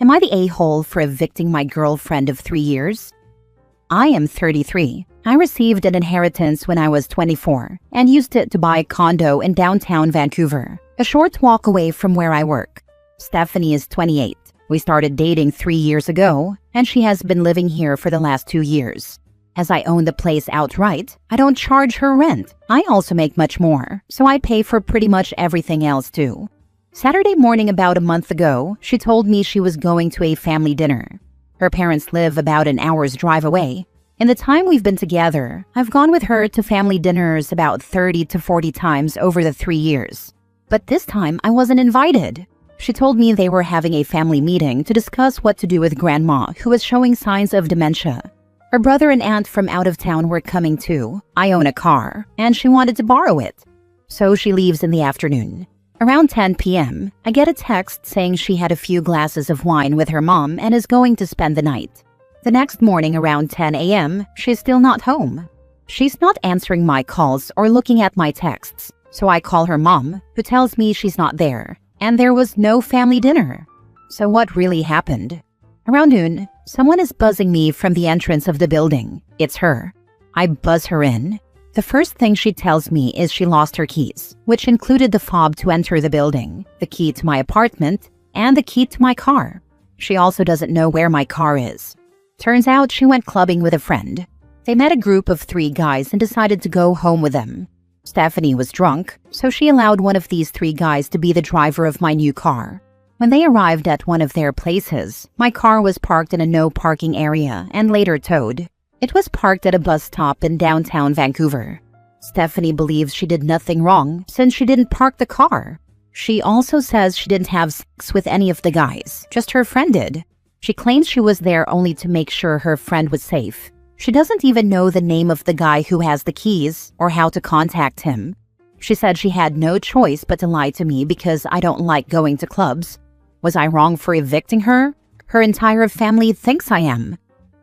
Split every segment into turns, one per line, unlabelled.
Am I the a-hole for evicting my girlfriend of 3 years? I am 33. I received an inheritance when I was 24 and used it to buy a condo in downtown Vancouver, a short walk away from where I work. Stephanie is 28. We started dating 3 years ago, and she has been living here for the last 2 years. As I own the place outright, I don't charge her rent. I also make much more, so I pay for pretty much everything else too. Saturday morning about a month ago, she told me she was going to a family dinner. Her parents live about an hour's drive away. In the time we've been together, I've gone with her to family dinners about 30 to 40 times over the 3 years. But this time, I wasn't invited. She told me they were having a family meeting to discuss what to do with Grandma, who was showing signs of dementia. Her brother and aunt from out of town were coming too. I own a car, and she wanted to borrow it. So she leaves in the afternoon. Around 10 p.m., I get a text saying she had a few glasses of wine with her mom and is going to spend the night. The next morning around 10 a.m., she's still not home. She's not answering my calls or looking at my texts, so I call her mom, who tells me she's not there, and there was no family dinner. So what really happened? Around noon, someone is buzzing me from the entrance of the building. It's her. I buzz her in. The first thing she tells me is she lost her keys, which included the fob to enter the building, the key to my apartment, and the key to my car. She also doesn't know where my car is. Turns out she went clubbing with a friend. They met a group of 3 guys and decided to go home with them. Stephanie was drunk, so she allowed one of these 3 guys to be the driver of my new car. When they arrived at one of their places, my car was parked in a no parking area and later towed. It was parked at a bus stop in downtown Vancouver. Stephanie believes she did nothing wrong since she didn't park the car. She also says she didn't have sex with any of the guys, just her friend did. She claims she was there only to make sure her friend was safe. She doesn't even know the name of the guy who has the keys or how to contact him. She said she had no choice but to lie to me because I don't like going to clubs. Was I wrong for evicting her? Her entire family thinks I am.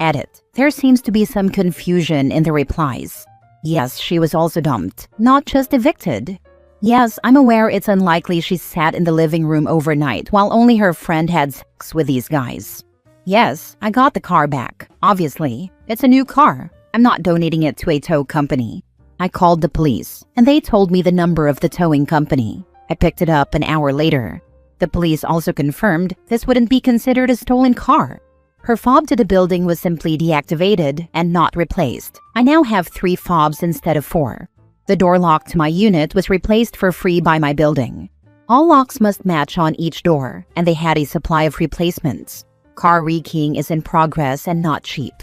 Edit. There seems to be some confusion in the replies. Yes, she was also dumped, not just evicted. Yes, I'm aware it's unlikely she sat in the living room overnight while only her friend had sex with these guys. Yes, I got the car back. Obviously, it's a new car. I'm not donating it to a tow company. I called the police, and they told me the number of the towing company. I picked it up an hour later. The police also confirmed this wouldn't be considered a stolen car. Her fob to the building was simply deactivated and not replaced. I now have 3 fobs instead of 4. The door lock to my unit was replaced for free by my building. All locks must match on each door, and they had a supply of replacements. Car rekeying is in progress and not cheap.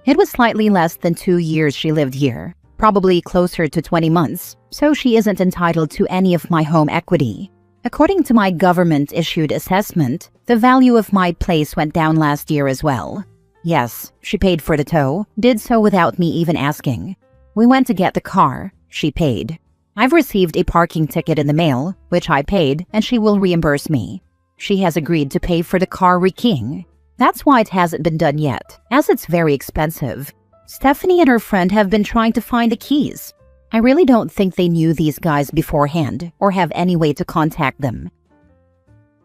It was slightly less than 2 years she lived here, probably closer to 20 months, so she isn't entitled to any of my home equity. According to my government-issued assessment, the value of my place went down last year as well. Yes, she paid for the tow, did so without me even asking. We went to get the car, she paid. I've received a parking ticket in the mail, which I paid, and she will reimburse me. She has agreed to pay for the car rekeying. That's why it hasn't been done yet, as it's very expensive. Stephanie and her friend have been trying to find the keys. I really don't think they knew these guys beforehand or have any way to contact them.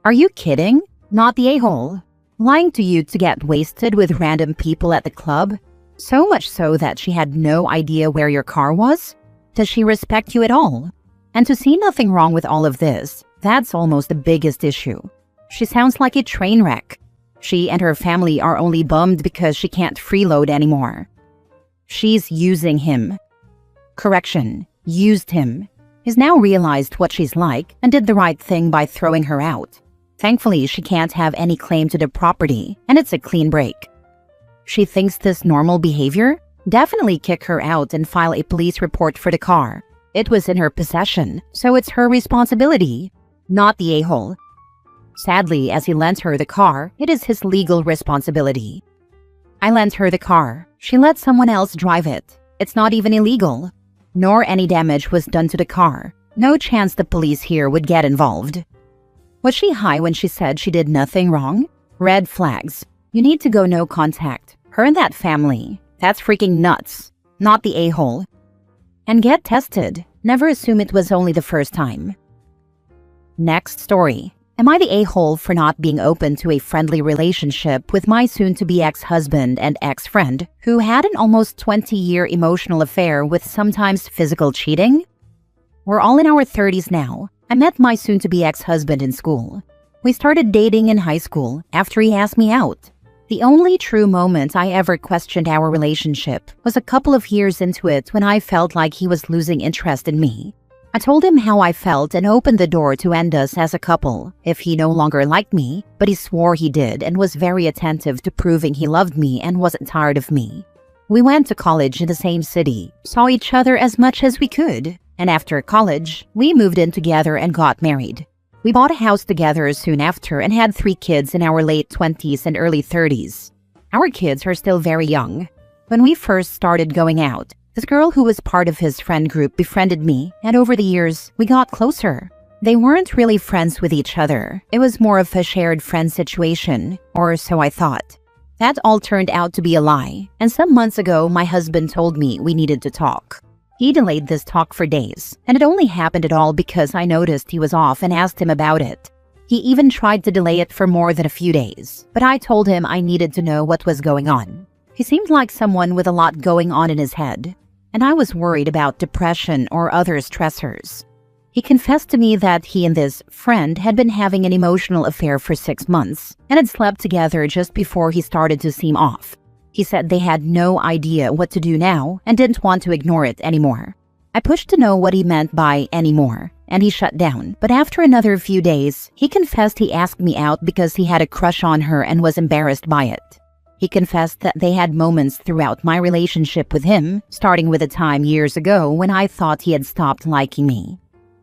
Are you kidding? Not the a-hole. Lying to you to get wasted with random people at the club? So much so that she had no idea where your car was? Does she respect you at all? And to see nothing wrong with all of this, that's almost the biggest issue. She sounds like a train wreck. She and her family are only bummed because she can't freeload anymore. She's using him. Correction, used him. He's now realized what she's like and did the right thing by throwing her out. Thankfully, she can't have any claim to the property, and it's a clean break. She thinks this normal behavior? Definitely kick her out and file a police report for the car. It was in her possession, so it's her responsibility, not the a-hole. Sadly, as he lent her the car, it is his legal responsibility. I lent her the car. She let someone else drive it. It's not even illegal. Nor any damage was done to the car. No chance the police here would get involved. Was she high when she said she did nothing wrong? Red flags. You need to go no contact. Her and that family. That's freaking nuts. Not the a-hole. And get tested. Never assume it was only the first time. Next story. Am I the a-hole for not being open to a friendly relationship with my soon-to-be ex-husband and ex-friend who had an almost 20-year emotional affair with sometimes physical cheating? We're all in our 30s now. I met my soon-to-be ex-husband in school. We started dating in high school after he asked me out. The only true moment I ever questioned our relationship was a couple of years into it when I felt like he was losing interest in me. I told him how I felt and opened the door to end us as a couple if he no longer liked me, but he swore he did and was very attentive to proving he loved me and wasn't tired of me. We went to college in the same city, saw each other as much as we could, and after college, we moved in together and got married. We bought a house together soon after and had 3 kids in our late 20s and early 30s. Our kids are still very young. When we first started going out, this girl who was part of his friend group befriended me, and over the years, we got closer. They weren't really friends with each other. It was more of a shared friend situation, or so I thought. That all turned out to be a lie, and some months ago, my husband told me we needed to talk. He delayed this talk for days, and it only happened at all because I noticed he was off and asked him about it. He even tried to delay it for more than a few days, but I told him I needed to know what was going on. He seemed like someone with a lot going on in his head, and I was worried about depression or other stressors. He confessed to me that he and this friend had been having an emotional affair for 6 months and had slept together just before he started to seem off. He said they had no idea what to do now and didn't want to ignore it anymore. I pushed to know what he meant by anymore, and he shut down. But after another few days, he confessed he asked me out because he had a crush on her and was embarrassed by it. He confessed that they had moments throughout my relationship with him, starting with a time years ago when I thought he had stopped liking me.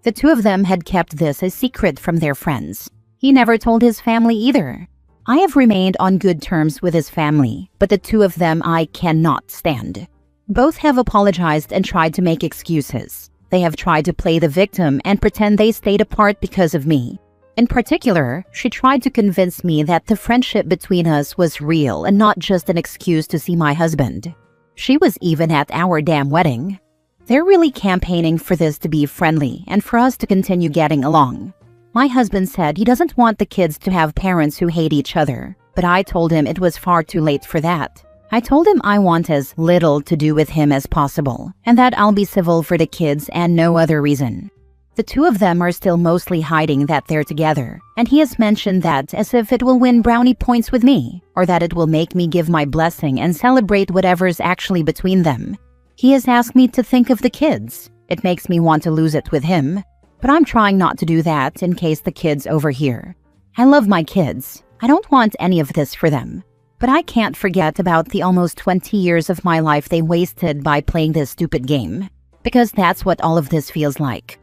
The 2 of them had kept this a secret from their friends. He never told his family either. I have remained on good terms with his family, but the 2 of them I cannot stand. Both have apologized and tried to make excuses. They have tried to play the victim and pretend they stayed apart because of me. In particular, she tried to convince me that the friendship between us was real and not just an excuse to see my husband. She was even at our damn wedding. They're really campaigning for this to be friendly and for us to continue getting along. My husband said he doesn't want the kids to have parents who hate each other, but I told him it was far too late for that. I told him I want as little to do with him as possible, and that I'll be civil for the kids and no other reason. The 2 of them are still mostly hiding that they're together, and he has mentioned that as if it will win brownie points with me, or that it will make me give my blessing and celebrate whatever's actually between them. He has asked me to think of the kids. It makes me want to lose it with him, but I'm trying not to do that in case the kids overhear. I love my kids. I don't want any of this for them, but I can't forget about the almost 20 years of my life they wasted by playing this stupid game, because that's what all of this feels like.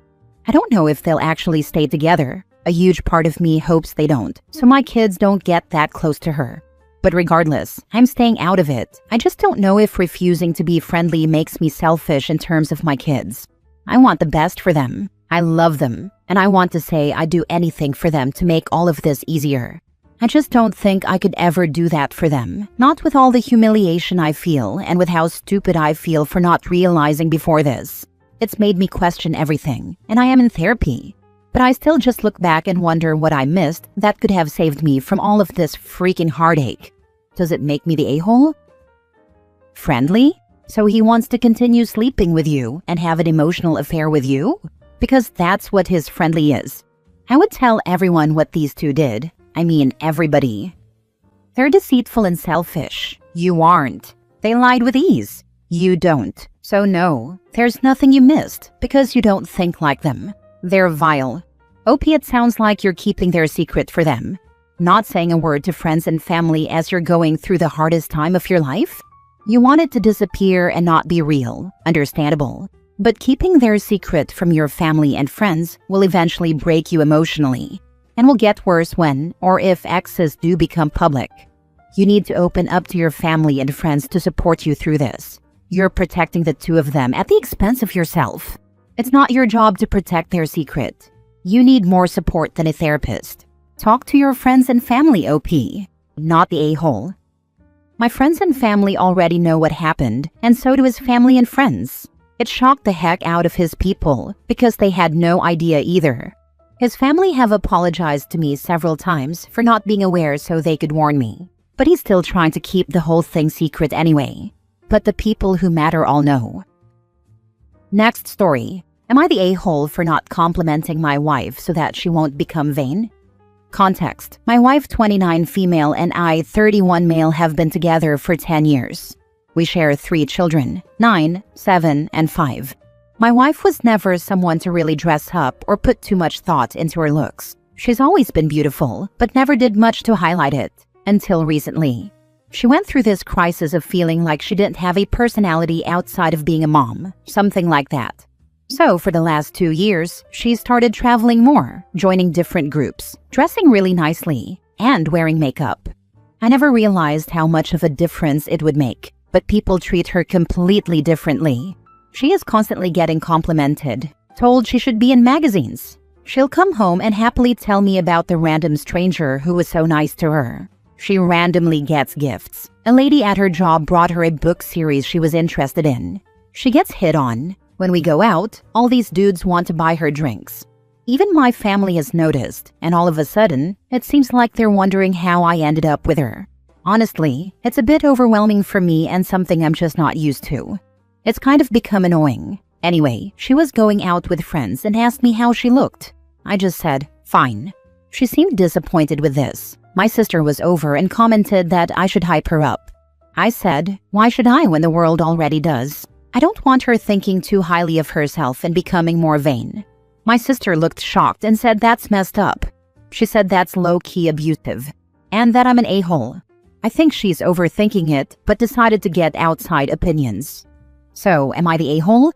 I don't know if they'll actually stay together. A huge part of me hopes they don't, so my kids don't get that close to her. But regardless, I'm staying out of it. I just don't know if refusing to be friendly makes me selfish in terms of my kids. I want the best for them. I love them, and I want to say I'd do anything for them to make all of this easier. I just don't think I could ever do that for them, not with all the humiliation I feel and with how stupid I feel for not realizing before this. It's made me question everything, and I am in therapy. But I still just look back and wonder what I missed that could have saved me from all of this freaking heartache. Does it make me the a-hole? Friendly? So he wants to continue sleeping with you and have an emotional affair with you? Because that's what his friendly is. I would tell everyone what these 2 did. I mean, everybody. They're deceitful and selfish. You aren't. They lied with ease. You don't. So no, there's nothing you missed because you don't think like them. They're vile. OP, it sounds like you're keeping their secret for them. Not saying a word to friends and family as you're going through the hardest time of your life? You want it to disappear and not be real. Understandable. But keeping their secret from your family and friends will eventually break you emotionally, and will get worse when or if exes do become public. You need to open up to your family and friends to support you through this. You're protecting the 2 of them at the expense of yourself. It's not your job to protect their secret. You need more support than a therapist. Talk to your friends and family, OP, not the a-hole. My friends and family already know what happened, and so do his family and friends. It shocked the heck out of his people because they had no idea either. His family have apologized to me several times for not being aware so they could warn me. But he's still trying to keep the whole thing secret anyway. But the people who matter all know. Next story. Am I the a-hole for not complimenting my wife so that she won't become vain? Context. My wife, 29 female, and I, 31 male, have been together for 10 years. We share 3 children, 9, 7, and 5. My wife was never someone to really dress up or put too much thought into her looks. She's always been beautiful, but never did much to highlight it, until recently. She went through this crisis of feeling like she didn't have a personality outside of being a mom, something like that. So for the last 2 years, she started traveling more, joining different groups, dressing really nicely, and wearing makeup. I never realized how much of a difference it would make, but people treat her completely differently. She is constantly getting complimented, told she should be in magazines. She'll come home and happily tell me about the random stranger who was so nice to her. She randomly gets gifts. A lady at her job brought her a book series she was interested in. She gets hit on. When we go out, all these dudes want to buy her drinks. Even my family has noticed, and all of a sudden, it seems like they're wondering how I ended up with her. Honestly, it's a bit overwhelming for me and something I'm just not used to. It's kind of become annoying. Anyway, she was going out with friends and asked me how she looked. I just said, fine. She seemed disappointed with this. My sister was over and commented that I should hype her up. I said, why should I when the world already does? I don't want her thinking too highly of herself and becoming more vain. My sister looked shocked and said that's messed up. She said that's low-key abusive, and that I'm an a-hole. I think she's overthinking it, but decided to get outside opinions. So, am I the a-hole?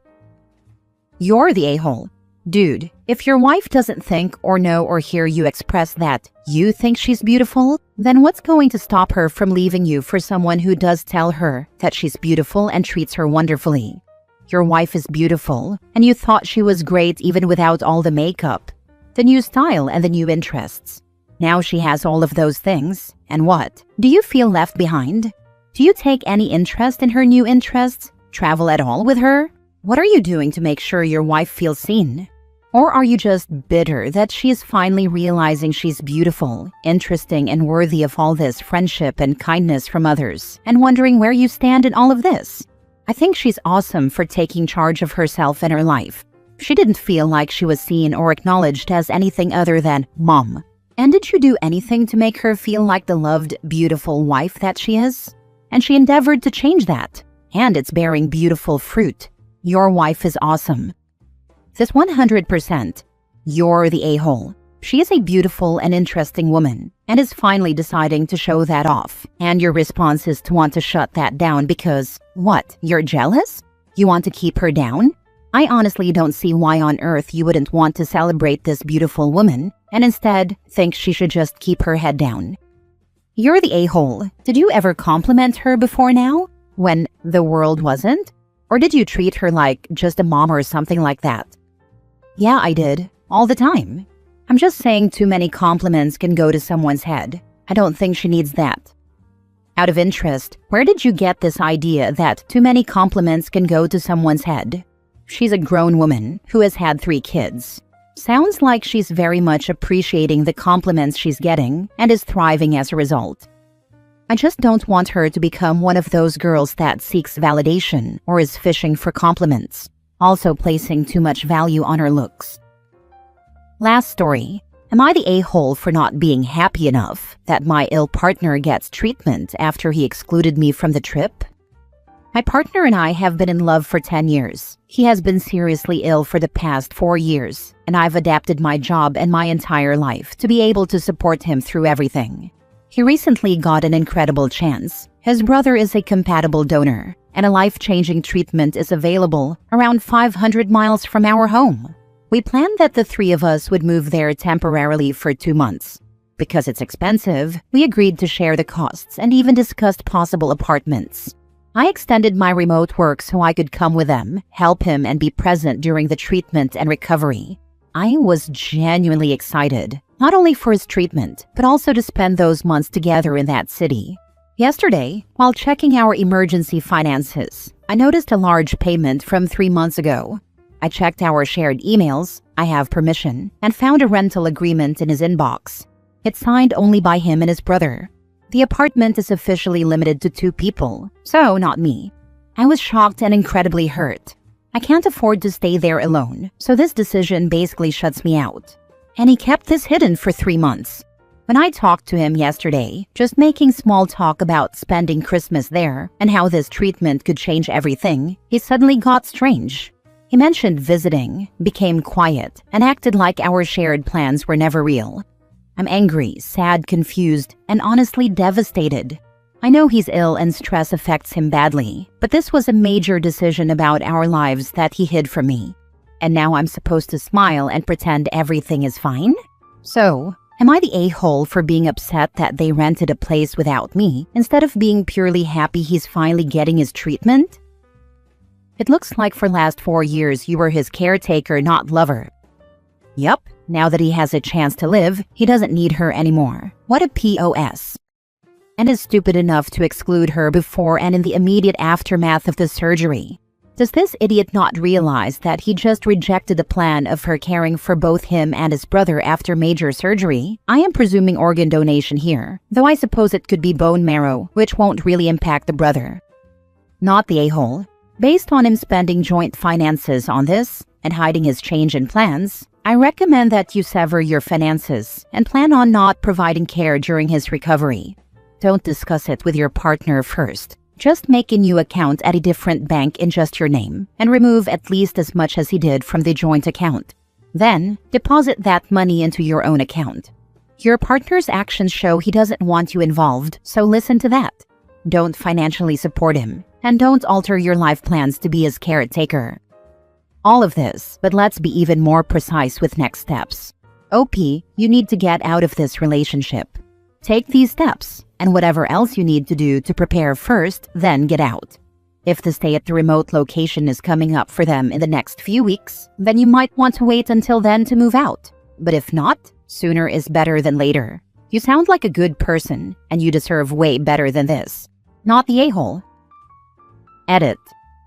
You're the a-hole. Dude, if your wife doesn't think or know or hear you express that you think she's beautiful, then what's going to stop her from leaving you for someone who does tell her that she's beautiful and treats her wonderfully? Your wife is beautiful, and you thought she was great even without all the makeup, the new style, and the new interests. Now she has all of those things, and what? Do you feel left behind? Do you take any interest in her new interests? Travel at all with her? What are you doing to make sure your wife feels seen? Or are you just bitter that she is finally realizing she's beautiful, interesting, and worthy of all this friendship and kindness from others, and wondering where you stand in all of this? I think she's awesome for taking charge of herself and her life. She didn't feel like she was seen or acknowledged as anything other than mom. And did you do anything to make her feel like the loved, beautiful wife that she is? And she endeavored to change that. And it's bearing beautiful fruit. Your wife is awesome. This 100%. You're the a-hole. She is a beautiful and interesting woman, and is finally deciding to show that off. And your response is to want to shut that down because, what, you're jealous? You want to keep her down? I honestly don't see why on earth you wouldn't want to celebrate this beautiful woman, and instead think she should just keep her head down. You're the a-hole. Did you ever compliment her before now, when the world wasn't? Or did you treat her like just a mom or something like that? Yeah, I did. All the time. I'm just saying too many compliments can go to someone's head. I don't think she needs that. Out of interest, where did you get this idea that too many compliments can go to someone's head? She's a grown woman who has had 3 kids. Sounds like she's very much appreciating the compliments she's getting and is thriving as a result. I just don't want her to become one of those girls that seeks validation or is fishing for compliments, also placing too much value on her looks. Last story. Am I the a-hole for not being happy enough that my ill partner gets treatment after he excluded me from the trip? My partner and I have been in love for 10 years. He has been seriously ill for the past 4 years, and I've adapted my job and my entire life to be able to support him through everything. He recently got an incredible chance. His brother is a compatible donor, and a life-changing treatment is available around 500 miles from our home. We planned that the 3 of us would move there temporarily for 2 months. Because it's expensive, we agreed to share the costs and even discussed possible apartments. I extended my remote work so I could come with them, help him, and be present during the treatment and recovery. I was genuinely excited, not only for his treatment, but also to spend those months together in that city. Yesterday, while checking our emergency finances, I noticed a large payment from 3 months ago. I checked our shared emails, I have permission and found a rental agreement in his inbox. It's signed only by him and his brother. The apartment is officially limited to 2 people, so not me. I was shocked and incredibly hurt. I can't afford to stay there alone, so this decision basically shuts me out. And he kept this hidden for 3 months. When I talked to him yesterday, just making small talk about spending Christmas there and how this treatment could change everything, he suddenly got strange. He mentioned visiting, became quiet, and acted like our shared plans were never real. I'm angry, sad, confused, and honestly devastated. I know he's ill and stress affects him badly, but this was a major decision about our lives that he hid from me. And now I'm supposed to smile and pretend everything is fine? So, am I the a-hole for being upset that they rented a place without me, instead of being purely happy he's finally getting his treatment? It looks like for last 4 years you were his caretaker, not lover. Yup, now that he has a chance to live, he doesn't need her anymore. What a POS. And is stupid enough to exclude her before and in the immediate aftermath of the surgery. Does this idiot not realize that he just rejected the plan of her caring for both him and his brother after major surgery? I am presuming organ donation here, though I suppose it could be bone marrow, which won't really impact the brother. Not the a-hole. Based on him spending joint finances on this and hiding his change in plans, I recommend that you sever your finances and plan on not providing care during his recovery. Don't discuss it with your partner first. Just make a new account at a different bank in just your name and remove at least as much as he did from the joint account. Then, deposit that money into your own account. Your partner's actions show he doesn't want you involved, so listen to that. Don't financially support him, and don't alter your life plans to be his caretaker. All of this, but let's be even more precise with next steps. OP, you need to get out of this relationship. Take these steps, and whatever else you need to do to prepare first, then get out. If the stay at the remote location is coming up for them in the next few weeks, then you might want to wait until then to move out. But if not, sooner is better than later. You sound like a good person, and you deserve way better than this. Not the a-hole. Edit.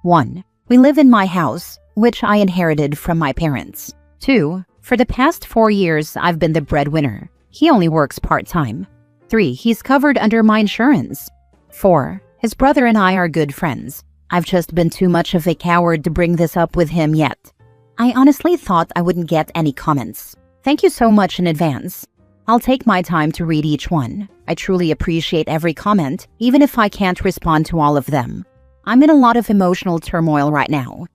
1. We live in my house, which I inherited from my parents. 2. For the past 4 years, I've been the breadwinner. He only works part-time. 3. He's covered under my insurance. 4. His brother and I are good friends. I've just been too much of a coward to bring this up with him yet. I honestly thought I wouldn't get any comments. Thank you so much in advance. I'll take my time to read each one. I truly appreciate every comment, even if I can't respond to all of them. I'm in a lot of emotional turmoil right now.